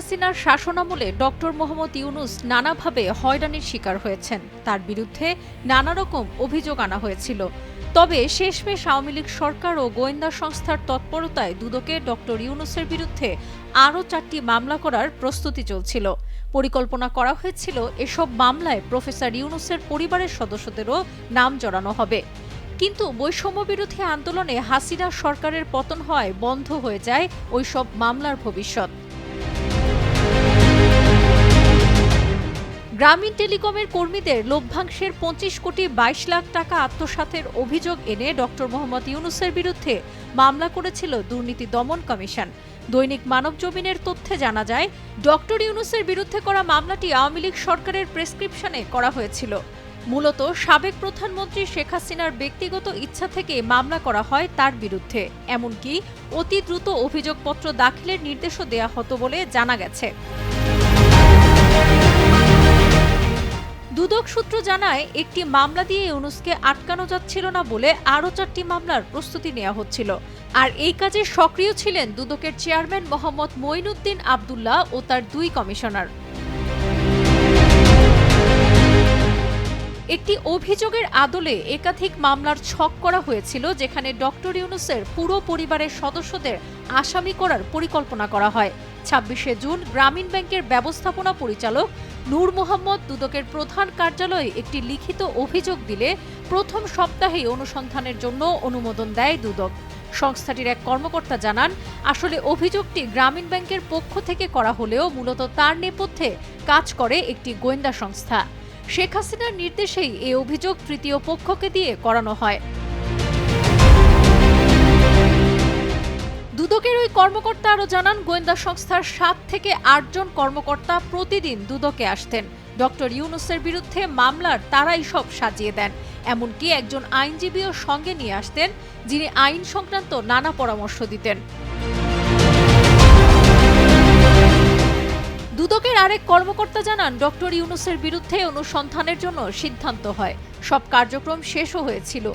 হাসিনার শাসনামলে ডক্টর মোহাম্মদ ইউনূস নানাভাবে হয়রানির শিকার হয়েছেন। তার বিরুদ্ধে নানা রকম অভিযোগ আনা হয়েছিল। তবে শেষমেশ আওয়ামী লীগ সরকার ও গোয়েন্দা সংস্থার তৎপরতায় দুদকে ডক্টর ইউনূসের বিরুদ্ধে আরও 4টি মামলা করার প্রস্তুতি চলছিল। পরিকল্পনা করা হয়েছিল এসব মামলায় প্রফেসর ইউনূসের পরিবারের সদস্যদেরও নাম জড়ানো হবে। কিন্তু বৈষম্য বিরোধী আন্দোলনে হাসিনা সরকারের পতন হওয়ায় বন্ধ হয়ে যায় ওইসব মামলার ভবিষ্যৎ। গ্রামীণ টেলিকমের কর্মীদের লভ্যাংশের 25 কোটি 22 লাখ টাকা আত্মসাতের অভিযোগ এনে ডক্টর মোহাম্মদ ইউনূসের বিরুদ্ধে মামলা করেছিল দুর্নীতি দমন কমিশন। দৈনিক মানবজমিনের তথ্যে জানা যায়, ডক্টর ইউনূসের বিরুদ্ধে করা মামলাটি আওয়ামী লীগ সরকারের প্রেসক্রিপশনে করা হয়েছিল। মূলত সাবেক প্রধানমন্ত্রী শেখ হাসিনার ব্যক্তিগত ইচ্ছা থেকে মামলা করা হয় তার বিরুদ্ধে। এমনকি অতি দ্রুত অভিযোগপত্র দাখিলের নির্দেশও দেয়া হতো বলে জানা গেছে। দুদক সূত্র জানায়, একটি মামলা দিয়ে ইউনূসকে আটকানো যাচ্ছিল না বলে আরও 4টি মামলার প্রস্তুতি নেওয়া হচ্ছিল। আর এই কাজে সক্রিয় ছিলেন দুদকের চেয়ারম্যান মোহাম্মদ মঈনুদ্দিন আবদুল্লাহ ও তার 2 কমিশনার। একটি অভিযোগের আদলে একাধিক মামলার ছক করা হয়েছিল, যেখানে ডক্টর ইউনূসের পুরো পরিবারের সদস্যদের আসামি করার পরিকল্পনা করা হয়। 26শে জুন গ্রামীণ ব্যাংকের ব্যবস্থাপনা পরিচালক নূর মোহাম্মদ দুদকের প্রধান কার্যালয়ে একটি লিখিত অভিযোগ দিলে প্রথম সপ্তাহেই অনুসন্ধানের জন্য অনুমোদন দেয় দুদক। সংস্থাটির এক কর্মকর্তা জানান, আসলে অভিযোগটি গ্রামীণ ব্যাংকের পক্ষ থেকে করা হলেও মূলত তার নেপথ্যে কাজ করে একটি গোয়েন্দা সংস্থা। শেখ হাসিনার নির্দেশেই এই অভিযোগ তৃতীয় পক্ষকে দিয়ে করানো হয়। দুদকের ওই কর্মকর্তা আরও জানান, গোয়েন্দা সংস্থার 7 থেকে 8 জন কর্মকর্তা প্রতিদিন দুদকে আসতেন। ডক্টর ইউনূসের বিরুদ্ধে মামলার তারাই সব সাজিয়ে দেন। এমনকি একজন আইনজীবীও সঙ্গে নিয়ে আসতেন, যিনি আইন সংক্রান্ত নানা পরামর্শ দিতেন। দুদকের আরেক কর্মকর্তা জানান, ডক্টর ইউনূসের বিরুদ্ধে অনুসন্ধানের জন্য সিদ্ধান্ত হয়। সব কার্যক্রম শেষও হয়েছিল।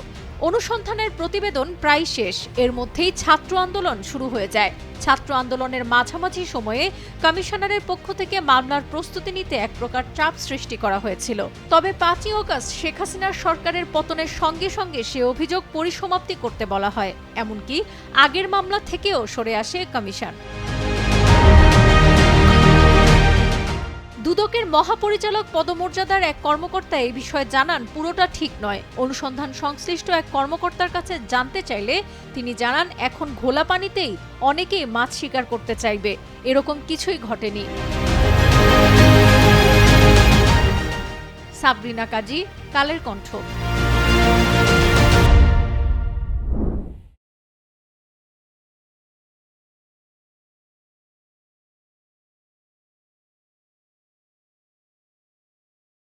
অনুসন্ধানের প্রতিবেদন প্রায় শেষ। এর মধ্যেই ছাত্র আন্দোলন শুরু হয়ে যায়। ছাত্র আন্দোলনের মাঝামাঝি সময়ে কমিশনারের পক্ষ থেকে মামলার প্রস্তুতি নিতে এক প্রকার চাপ সৃষ্টি করা হয়েছিল। তবে 5ই আগস্ট শেখ হাসিনার সরকারের পতনের সঙ্গে সঙ্গে সে অভিযোগ পরিসমাপ্তি করতে বলা হয়। এমনকি আগের মামলা থেকেও সরে আসে কমিশন। দুদকের মহাপরিচালক পদমর্যাদার এক কর্মকর্তা এই বিষয়ে জানান, পুরোটা ঠিক নয়। অনুসন্ধান সংশ্লিষ্ট এক কর্মকর্তার কাছে জানতে চাইলে তিনি জানান, এখন ঘোলা পানিতেই অনেকেই মাছ শিকার করতে চাইবে, এরকম কিছুই ঘটেনি। সাবরিনা কাজী, কালের কণ্ঠ।